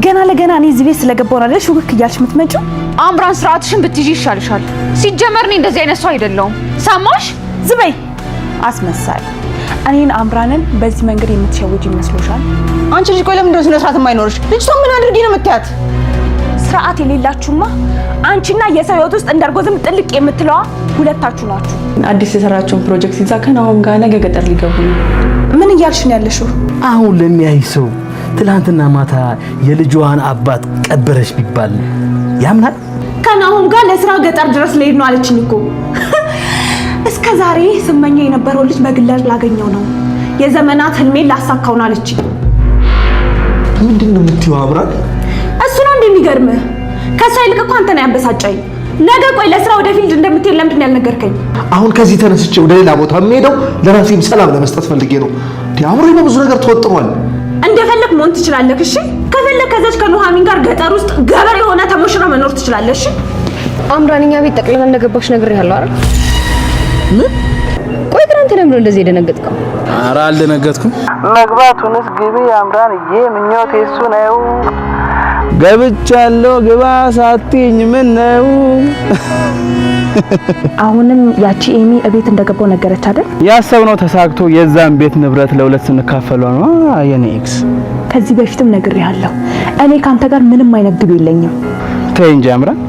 ገና ለገና እኔ እዚህ ቤት ስለገባው ነው አይደል ሹክክ እያልሽ የምትመጪው? አምራን ስርዓትሽን ብትይዢ ይሻልሻል። ሲጀመር እኔ እንደዚህ አይነት ሰው አይደለሁም። ሰማሽ? ዝበይ አስመሳይ። እኔን አምራንን በዚህ መንገድ የምትሸውጅ ይመስሎሻል? አንቺ ልጅ ቆይ ለምን እንደው ስነ ስርዓት የማይኖርሽ? ልጅቷ ምን አድርጊ ነው የምትያት? ስርዓት የሌላችሁማ አንቺና የሰው ህይወት ውስጥ እንዳርጎዝም ጥልቅ የምትለዋ ሁለታችሁ ናችሁ። አዲስ የሰራችውን ፕሮጀክት ይዛ ከናሆም ጋር ነገ ገጠር ሊገቡ ነው። ምን እያልሽ ነው ያለሽው? አሁን ለሚያይ ሰው ትላንትና ማታ የልጇን አባት ቀበረሽ ቢባል ያምናል? ከናሆም ጋር ለስራ ገጠር ድረስ ልሄድ ነው አለችኝ እኮ። እስከ ዛሬ ስመኘው የነበረው ልጅ በግላጭ ላገኘው ነው፣ የዘመናት ህልሜን ላሳካው ነው አለችኝ። ምንድነው የምትይው አምራን? እሱ ነው እንደሚገርምህ። ከሷ ይልቅ እኮ አንተ ነው ያበሳጨኝ። ነገ ቆይ ለስራ ወደ ፊልድ እንደምትሄድ ለምንድን ነው ያልነገርከኝ? አሁን ከዚህ ተነስቼ ወደ ሌላ ቦታ የምሄደው ለራሴም ሰላም ለመስጠት ፈልጌ ነው። አምሮ በብዙ ነገር ተወጥሯል። እንደፈለክ መሆን ትችላለህ። እሺ ከፈለክ ከዛች ከኑሐሚን ጋር ገጠር ውስጥ ገበሬ ሆነ ተሞሽረ መኖር ትችላለህ። እሺ አምራንኛ ቤት ጠቅለና እንደገባሽ ነገር ያለው አይደል? ምን? ቆይ ግን አንተ ለምን እንደዚህ የደነገጥከው? ኧረ አልደነገጥኩም። መግባቱንስ ግቢ አምራንዬ ምኞቴ እሱ ነው። ገብቻለሁ ግባ ሳትኝ ምን ነው? አሁንም ያቺ ኤሚ እቤት እንደገባው ነገረች አይደል? ያሰብነው ተሳክቶ የዛን ቤት ንብረት ለሁለት ስንካፈለው ነው የኔ ኤክስ። ከዚህ በፊትም ነግሬሃለሁ፣ እኔ ካንተ ጋር ምንም አይነት ግብ የለኝም። ተይ እንጂ አምራን፣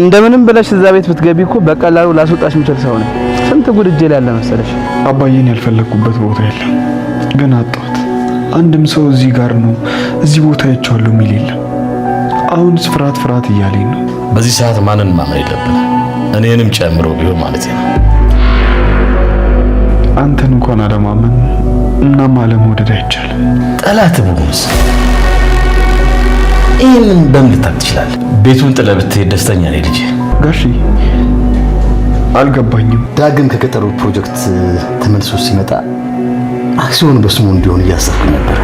እንደምንም ብለሽ እዛ ቤት ብትገቢ እኮ በቀላሉ ላስወጣሽ ምችል ሰው ነው። ስንት ጉድ እጄ ላይ ያለ መሰለሽ። አባዬን ያልፈለኩበት ቦታ የለም፣ ግን አጣሁት። አንድም ሰው እዚህ ጋር ነው እዚህ ቦታ አይቻለሁ የሚል የለም። አሁንስ ፍርሃት እያለኝ ነው። በዚህ ሰዓት ማንን ማመን የለብን፣ እኔንም ጨምሮ ቢሆን ማለት ነው። አንተን እንኳን አለማመን እናም አለመውደድ አይቻልም። ጠላት ብሆንስ ይሄንን በምን ልታክ ትችላለህ? ቤቱን ጥለህ ብትሄድ ደስተኛ ነኝ ልጄ። ጋሺ አልገባኝም። ዳግም ከገጠሩ ፕሮጀክት ተመልሶ ሲመጣ አክሲዮን በስሙ እንዲሆን እያሰብኩ ነበር።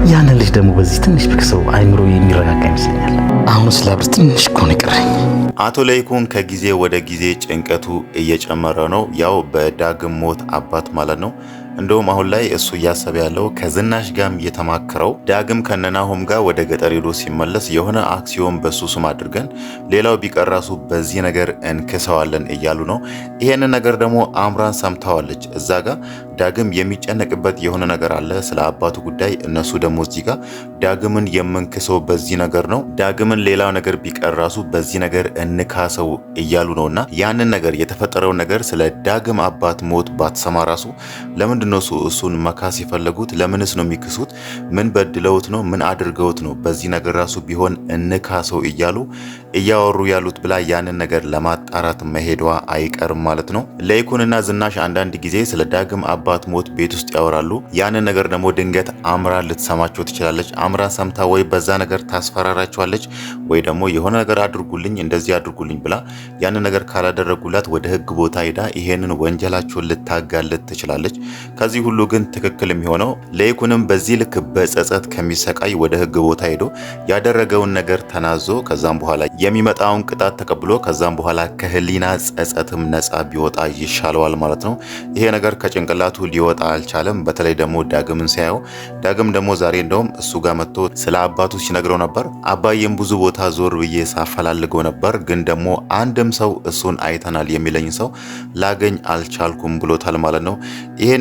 ያንን ልጅ ደግሞ በዚህ ትንሽ ብክሰው አይምሮ የሚረጋጋ ይመስለኛል። አሁንስ ላብር ትንሽ እኮ ነው የቀረኝ። አቶ ለይኩን ከጊዜ ወደ ጊዜ ጭንቀቱ እየጨመረ ነው። ያው በዳግም ሞት አባት ማለት ነው። እንደውም አሁን ላይ እሱ እያሰበ ያለው ከዝናሽ ጋርም እየተማከረው ዳግም ከነናሆም ጋር ወደ ገጠር ሄዶ ሲመለስ የሆነ አክሲዮን በሱ ስም አድርገን ሌላው ቢቀራሱ በዚህ ነገር እንክሰዋለን እያሉ ነው። ይሄንን ነገር ደግሞ አምራን ሰምታዋለች። እዛ ጋር ዳግም የሚጨነቅበት የሆነ ነገር አለ ስለ አባቱ ጉዳይ። እነሱ ደግሞ እዚህ ጋር ዳግምን የምንክሰው በዚህ ነገር ነው፣ ዳግምን ሌላው ነገር ቢቀራሱ በዚህ ነገር እንካሰው እያሉ ነውና ያንን ነገር የተፈጠረው ነገር ስለ ዳግም አባት ሞት ባትሰማ ራሱ ለምንድን ነው እሱን መካስ የፈለጉት? ለምንስ ነው የሚክሱት? ምን በድለውት ነው? ምን አድርገውት ነው? በዚህ ነገር ራሱ ቢሆን እንካሰው እያሉ እያወሩ ያሉት ብላ ያንን ነገር ለማጣራት መሄዷ አይቀርም ማለት ነው። ለይኩንና ዝናሽ አንዳንድ ጊዜ ስለ ዳግም አባት ሞት ቤት ውስጥ ያወራሉ። ያንን ነገር ደግሞ ድንገት አምራን ልትሰማቸው ትችላለች። አምራን ሰምታ ወይ በዛ ነገር ታስፈራራቸዋለች ወይ ደግሞ የሆነ ነገር አድርጉልኝ እንደዚህ አድርጉልኝ ብላ ያንን ነገር ካላደረጉላት ወደ ሕግ ቦታ ሄዳ ይሄንን ወንጀላቸውን ልታጋልጥ ትችላለች። ከዚህ ሁሉ ግን ትክክል የሚሆነው ለይኩንም በዚህ ልክ በጸጸት ከሚሰቃይ ወደ ሕግ ቦታ ሄዶ ያደረገውን ነገር ተናዞ ከዛም በኋላ የሚመጣውን ቅጣት ተቀብሎ ከዛም በኋላ ከህሊና ጸጸትም ነፃ ቢወጣ ይሻለዋል ማለት ነው። ይሄ ነገር ከጭንቅላቱ ሊወጣ አልቻለም። በተለይ ደግሞ ዳግምን ሲያየው ዳግም ደግሞ ዛሬ እንደውም እሱ ጋር መጥቶ ስለ አባቱ ሲነግረው ነበር። አባዬም ብዙ ቦታ ዞር ብዬ ሳፈላልገው ነበር፣ ግን ደግሞ አንድም ሰው እሱን አይተናል የሚለኝ ሰው ላገኝ አልቻልኩም ብሎታል ማለት ነው።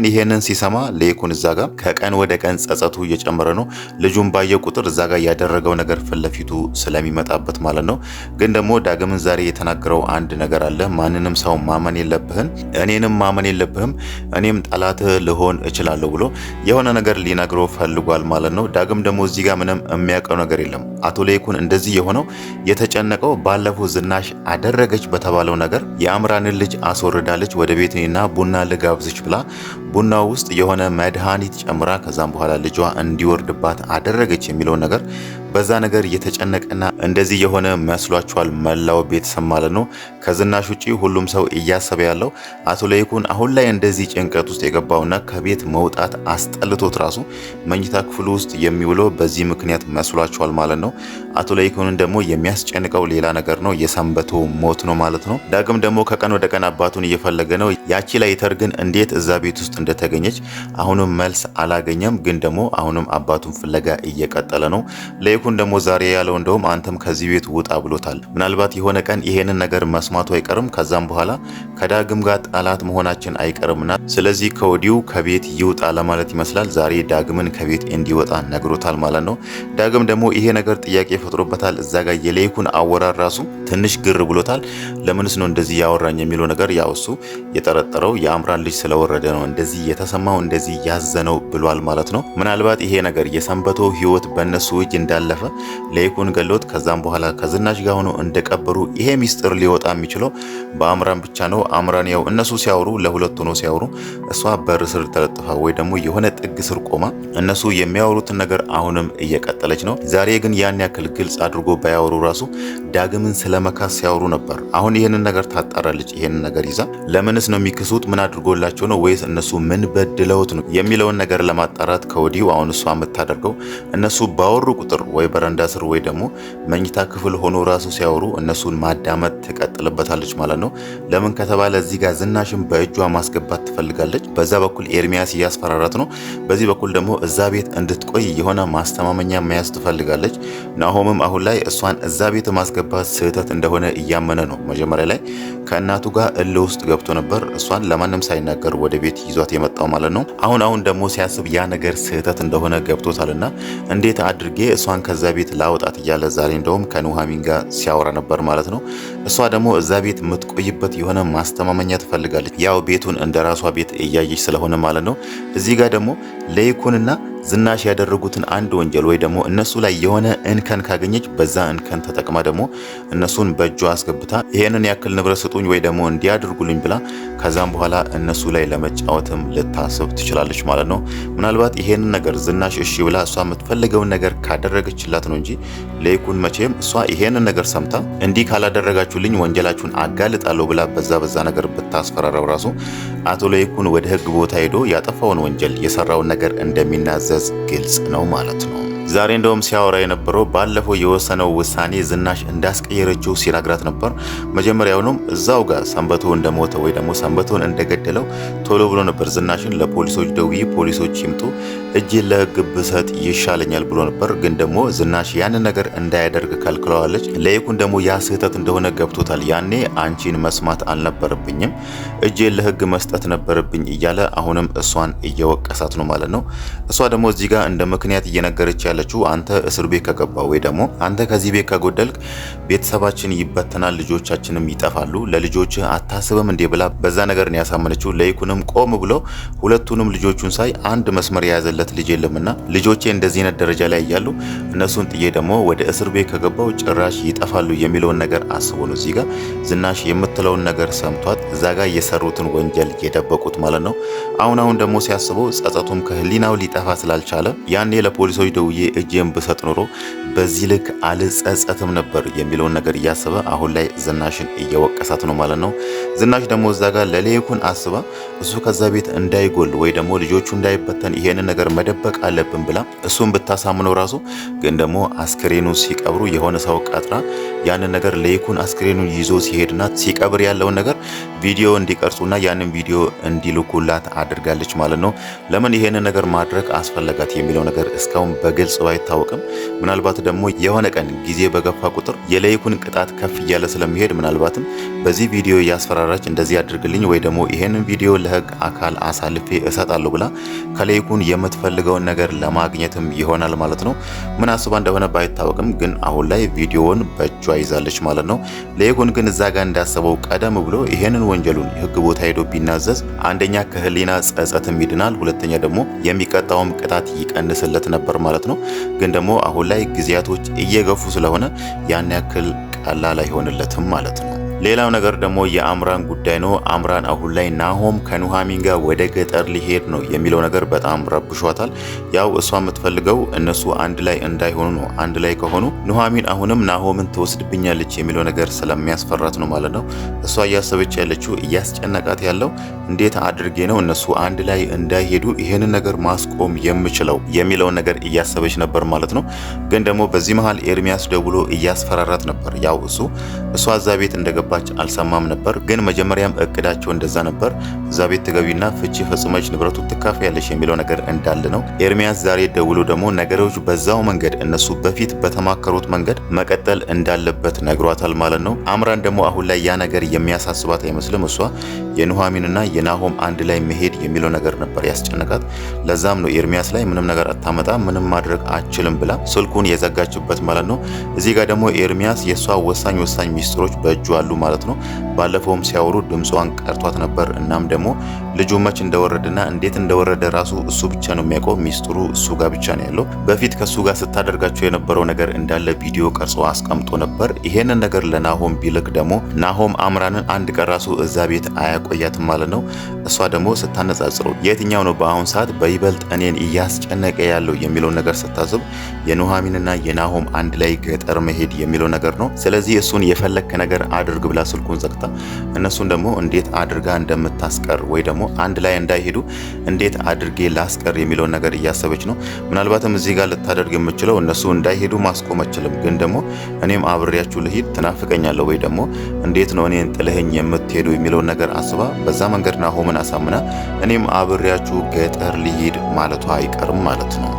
ይሄንን ሲሰማ ለይኩን እዛ ጋር ከቀን ወደ ቀን ጸጸቱ እየጨመረ ነው። ልጁን ባየ ቁጥር እዛ ጋር ያደረገው ነገር ፍለፊቱ ስለሚመጣበት ማለት ነው። ግን ደግሞ ዳግምን ዛሬ የተናገረው አንድ ነገር አለ። ማንንም ሰው ማመን የለብህም፣ እኔንም ማመን የለብህም፣ እኔም ጠላትህ ልሆን እችላለሁ ብሎ የሆነ ነገር ሊነግረው ፈልጓል ማለት ነው። ዳግም ደግሞ እዚህ ጋር ምንም የሚያውቀው ነገር የለም። አቶ ለይኩን እንደዚህ የሆነው የተጨነቀው ባለፈው ዝናሽ አደረገች በተባለው ነገር የአምራንን ልጅ አስወርዳለች ወደ ቤትና ቡና ልጋብዝች ብላ ቡናው ውስጥ የሆነ መድኃኒት ጨምራ ከዛም በኋላ ልጇ እንዲወርድባት አደረገች የሚለው ነገር በዛ ነገር የተጨነቀና እንደዚህ የሆነ መስሏቸዋል መላው ቤተሰብ ማለት ነው። ከዝናሽ ውጪ ሁሉም ሰው እያሰበ ያለው አቶ ለይኩን አሁን ላይ እንደዚህ ጭንቀት ውስጥ የገባውና ከቤት መውጣት አስጠልቶት ራሱ መኝታ ክፍሉ ውስጥ የሚውለው በዚህ ምክንያት መስሏቸዋል ማለት ነው። አቶ ለይኩንን ደግሞ የሚያስጨንቀው ሌላ ነገር ነው፣ የሰንበቶ ሞት ነው ማለት ነው። ዳግም ደግሞ ከቀን ወደ ቀን አባቱን እየፈለገ ነው። ያቺ ላይተር ግን እንዴት እዛ ቤት ውስጥ እንደተገኘች አሁንም መልስ አላገኘም። ግን ደግሞ አሁንም አባቱን ፍለጋ እየቀጠለ ነው። ለይኩን ደግሞ ዛሬ ያለው እንደውም አንተም ከዚህ ቤት ውጣ ብሎታል። ምናልባት የሆነ ቀን ይሄንን ነገር መስማቱ አይቀርም። ከዛም በኋላ ከዳግም ጋር ጠላት መሆናችን አይቀርምና ስለዚህ ከወዲሁ ከቤት ይውጣ ለማለት ይመስላል። ዛሬ ዳግምን ከቤት እንዲወጣ ነግሮታል ማለት ነው። ዳግም ደግሞ ይሄ ነገር ጥያቄ ፈጥሮበታል። እዛ ጋር የለይኩን አወራር ራሱ ትንሽ ግር ብሎታል። ለምንስ ነው እንደዚህ ያወራኝ የሚለው ነገር ያው እሱ የጠረጠረው የአምራን ልጅ ስለወረደ ነው እንደዚህ የተሰማው እንደዚህ ያዘነው ብሏል ማለት ነው። ምናልባት ይሄ ነገር የሰንበቶ ህይወት በእነሱ እጅ እንዳለፈ ለይኩን ገሎት ከዛም በኋላ ከዝናሽ ጋር ሆኖ እንደቀበሩ ይሄ ሚስጥር ሊወጣ የሚችለው በአምራን ብቻ ነው። አምራን ያው እነሱ ሲያወሩ ለሁለቱ ነው ሲያወሩ፣ እሷ በር ስር ተለጥፋ ወይ ደግሞ የሆነ ጥግ ስር ቆማ እነሱ የሚያወሩትን ነገር አሁንም እየቀጠለች ነው። ዛሬ ግን ያን ያክል ግልጽ አድርጎ ባያወሩ ራሱ ዳግምን ስለመካስ ሲያወሩ ነበር። አሁን ይሄንን ነገር ታጣራለች። ይሄንን ነገር ይዛ ለምንስ ነው የሚክሱት? ምን አድርጎላቸው ነው? ወይስ እነሱ ምን በድለውት ነው የሚለውን ነገር ለማጣራት ከወዲሁ አሁን እሷ የምታደርገው እነሱ ባወሩ ቁጥር ወይ በረንዳ ስር ወይ ደግሞ መኝታ ክፍል ሆኖ ራሱ ሲያወሩ እነሱን ማዳመጥ ትቀጥልበታለች ማለት ነው። ለምን ከተባለ እዚህ ጋር ዝናሽን በእጇ ማስገባት ትፈልጋለች። በዛ በኩል ኤርሚያስ እያስፈራራት ነው። በዚህ በኩል ደግሞ እዛ ቤት እንድትቆይ የሆነ ማስተማመኛ መያዝ ትፈልጋለች። ናሆምም አሁን ላይ እሷን እዛ ቤት ማስገባት ስህተት እንደሆነ እያመነ ነው። መጀመሪያ ላይ ከእናቱ ጋር እልህ ውስጥ ገብቶ ነበር፣ እሷን ለማንም ሳይናገር ወደ ቤት ይዟት የመጣው ማለት ነው። አሁን ደግሞ ሲያስብ ያ ነገር ስህተት እንደሆነ ገብቶታልና እንዴት አድርጌ እሷን ከዛ ቤት ላወጣት እያለ ዛሬ እንደውም ከኑሐሚን ጋር ሲያወራ ነበር ማለት ነው። እሷ ደግሞ እዛ ቤት የምትቆይበት የሆነ ማስተማመኛ ትፈልጋለች። ያው ቤቱን እንደ ራሷ ቤት እያየች ስለሆነ ማለት ነው። እዚህ ጋር ደግሞ ለይኩንና ዝናሽ ያደረጉትን አንድ ወንጀል ወይ ደግሞ እነሱ ላይ የሆነ እንከን ካገኘች በዛ እንከን ተጠቅማ ደግሞ እነሱን በእጇ አስገብታ ይሄንን ያክል ንብረት ስጡኝ ወይ ደግሞ እንዲያደርጉልኝ ብላ ከዛም በኋላ እነሱ ላይ ለመጫወትም ልታስብ ትችላለች ማለት ነው። ምናልባት ይሄንን ነገር ዝናሽ እሺ ብላ እሷ የምትፈልገውን ነገር ካደረገችላት ነው እንጂ ለይኩን መቼም እሷ ይሄንን ነገር ሰምታ እንዲህ ካላደረጋችሁልኝ ወንጀላችሁን አጋልጣለሁ ብላ በዛ ነገር ብታስፈራራው ራሱ አቶ ለይኩን ወደ ህግ ቦታ ሄዶ ያጠፋውን ወንጀል የሰራውን ነገር እንደሚናዘዝ ግልጽ ነው ማለት ነው። ዛሬ እንደውም ሲያወራ የነበረው ባለፈው የወሰነው ውሳኔ ዝናሽ እንዳስቀየረችው ሲነግራት ነበር። መጀመሪያውንም እዛው ጋር ሰንበቶ እንደሞተ ወይ ደግሞ ሰንበቶን እንደገደለው ቶሎ ብሎ ነበር ዝናሽን ለፖሊሶች ደውዬ ፖሊሶች ይምጡ እጄን ለህግ ብሰጥ ይሻለኛል ብሎ ነበር። ግን ደግሞ ዝናሽ ያንን ነገር እንዳያደርግ ከልክለዋለች። ለይኩን ደግሞ ያ ስህተት እንደሆነ ገብቶታል። ያኔ አንቺን መስማት አልነበረብኝም እጄን ለህግ መስጠት ነበረብኝ እያለ አሁንም እሷን እየወቀሳት ነው ማለት ነው። እሷ ደግሞ እዚህ ጋር እንደ ምክንያት እየነገረች ያለችው አንተ እስር ቤት ከገባ ወይ ደግሞ አንተ ከዚህ ቤት ከጎደልክ ቤተሰባችን ይበተናል፣ ልጆቻችንም ይጠፋሉ፣ ለልጆች አታስብም እንዴ ብላ በዛ ነገር ነው ያሳመነችው። ለይኩንም ቆም ብሎ ሁለቱንም ልጆቹን ሳይ አንድ መስመር የያዘለት ልጅ የለምና ልጆቼ እንደዚህ አይነት ደረጃ ላይ እያሉ እነሱን ጥዬ ደግሞ ወደ እስር ቤት ከገባው ጭራሽ ይጠፋሉ የሚለውን ነገር አስቦ ነው እዚህ ጋር ዝናሽ የምትለውን ነገር ሰምቷት እዛ ጋር የሰሩትን ወንጀል የደበቁት ማለት ነው። አሁን ደግሞ ሲያስበው ጸጸቱም ከህሊናው ሊጠፋ ስላልቻለ ያኔ ለፖሊሶች ደውዬ እጄን ብሰጥ ኖሮ በዚህ ልክ አልጸጸትም ነበር የሚለውን ነገር እያሰበ አሁን ላይ ዝናሽን እየወቀሳት ነው ማለት ነው። ዝናሽ ደግሞ እዛ ጋር ለለይኩን አስባ እሱ ከዛ ቤት እንዳይጎል ወይ ደግሞ ልጆቹ እንዳይበተን ይሄንን ነገር መደበቅ አለብን ብላ እሱን ብታሳምነው ራሱ ግን ደግሞ አስክሬኑ ሲቀብሩ የሆነ ሰው ቀጥራ ያንን ነገር ለይኩን አስክሬኑን ይዞ ሲሄድና ሲቀብር ያለውን ነገር ቪዲዮ እንዲቀርጹና ያንን ቪዲዮ እንዲልኩላት አድርጋለች ማለት ነው። ለምን ይሄንን ነገር ማድረግ አስፈለጋት የሚለው ነገር እስካሁን በግልጽ ባይታወቅም ምናልባት ደግሞ የሆነ ቀን ጊዜ በገፋ ቁጥር የለይኩን ቅጣት ከፍ እያለ ስለሚሄድ ምናልባትም በዚህ ቪዲዮ እያስፈራራች እንደዚህ አድርግልኝ ወይ ደግሞ ይሄንን ቪዲዮ ለህግ አካል አሳልፌ እሰጣለሁ ብላ ከለይኩን የምትፈልገውን ነገር ለማግኘትም ይሆናል ማለት ነው። ምን አስባ እንደሆነ ባይታወቅም ግን አሁን ላይ ቪዲዮውን በእጇ ይዛለች ማለት ነው። ለይኩን ግን እዛ ጋር እንዳሰበው ቀደም ብሎ ይሄንን ወንጀሉን የህግ ቦታ ሄዶ ቢናዘዝ አንደኛ ከህሊና ጸጸትም ይድናል፣ ሁለተኛ ደግሞ የሚቀጣውም ቅጣት ይቀንስለት ነበር ማለት ነው። ግን ደግሞ አሁን ላይ ጊዜያቶች እየገፉ ስለሆነ ያን ያክል ቀላል አይሆንለትም ማለት ነው። ሌላው ነገር ደግሞ የአምራን ጉዳይ ነው። አምራን አሁን ላይ ናሆም ከኑሐሚን ጋር ወደ ገጠር ሊሄድ ነው የሚለው ነገር በጣም ረብሿታል። ያው እሷ የምትፈልገው እነሱ አንድ ላይ እንዳይሆኑ ነው። አንድ ላይ ከሆኑ ኑሐሚን አሁንም ናሆምን ትወስድብኛለች የሚለው ነገር ስለሚያስፈራት ነው ማለት ነው። እሷ እያሰበች ያለችው እያስጨነቃት ያለው እንዴት አድርጌ ነው እነሱ አንድ ላይ እንዳይሄዱ ይሄንን ነገር ማስቆም የምችለው የሚለውን ነገር እያሰበች ነበር ማለት ነው። ግን ደግሞ በዚህ መሃል ኤርሚያስ ደውሎ እያስፈራራት ነበር። ያው እሷ እዛ ቤት እንደገባ እንደገባች አልሰማም ነበር። ግን መጀመሪያም እቅዳቸው እንደዛ ነበር። እዛ ቤት ትገቢና ፍቺ ፈጽመች ንብረቱ ትካፈያለሽ የሚለው ነገር እንዳለ ነው። ኤርሚያስ ዛሬ ደውሎ ደግሞ ነገሮች በዛው መንገድ እነሱ በፊት በተማከሩት መንገድ መቀጠል እንዳለበት ነግሯታል ማለት ነው። አምራን ደግሞ አሁን ላይ ያ ነገር የሚያሳስባት አይመስልም። እሷ የኑሐሚንና የናሆም አንድ ላይ መሄድ የሚለው ነገር ነበር ያስጨነቃት። ለዛም ነው ኤርሚያስ ላይ ምንም ነገር አታመጣ ምንም ማድረግ አችልም ብላ ስልኩን የዘጋችበት ማለት ነው። እዚህ ጋር ደግሞ ኤርሚያስ የሷ ወሳኝ ሚስጥሮች በእጁ አሉ ማለት ነው። ባለፈውም ሲያወሩ ድምጿን ቀርቷት ነበር። እናም ደግሞ ልጁ መች እንደወረደና እንዴት እንደወረደ ራሱ እሱ ብቻ ነው የሚያውቀው። ሚስጥሩ እሱ ጋር ብቻ ነው ያለው። በፊት ከሱ ጋር ስታደርጋቸው የነበረው ነገር እንዳለ ቪዲዮ ቀርጾ አስቀምጦ ነበር። ይሄንን ነገር ለናሆም ቢልክ ደግሞ ናሆም አምራንን አንድ ቀን ራሱ እዛ ቤት አያቆያትም ማለት ነው። እሷ ደግሞ ስታነጻጽረው የትኛው ነው በአሁን ሰዓት በይበልጥ እኔን እያስጨነቀ ያለው የሚለው ነገር ስታስብ የኑሐሚንና የናሆም አንድ ላይ ገጠር መሄድ የሚለው ነገር ነው። ስለዚህ እሱን የፈለከ ነገር አድርግ ብላ ስልኩን ዘግታ እነሱን ደግሞ እንዴት አድርጋ እንደምታስቀር ወይ ደግሞ አንድ ላይ እንዳይሄዱ እንዴት አድርጌ ላስቀር የሚለውን ነገር እያሰበች ነው። ምናልባትም እዚህ ጋር ልታደርግ የምችለው እነሱ እንዳይሄዱ ማስቆም አችልም፣ ግን ደግሞ እኔም አብሬያችሁ ልሂድ ትናፍቀኛለሁ ወይ ደግሞ እንዴት ነው እኔን ጥለኸኝ የምትሄዱ የሚለውን ነገር አስባ በዛ መንገድ ናሆምን አሳምና እኔም አብሬያችሁ ገጠር ልሂድ ማለቷ አይቀርም ማለት ነው።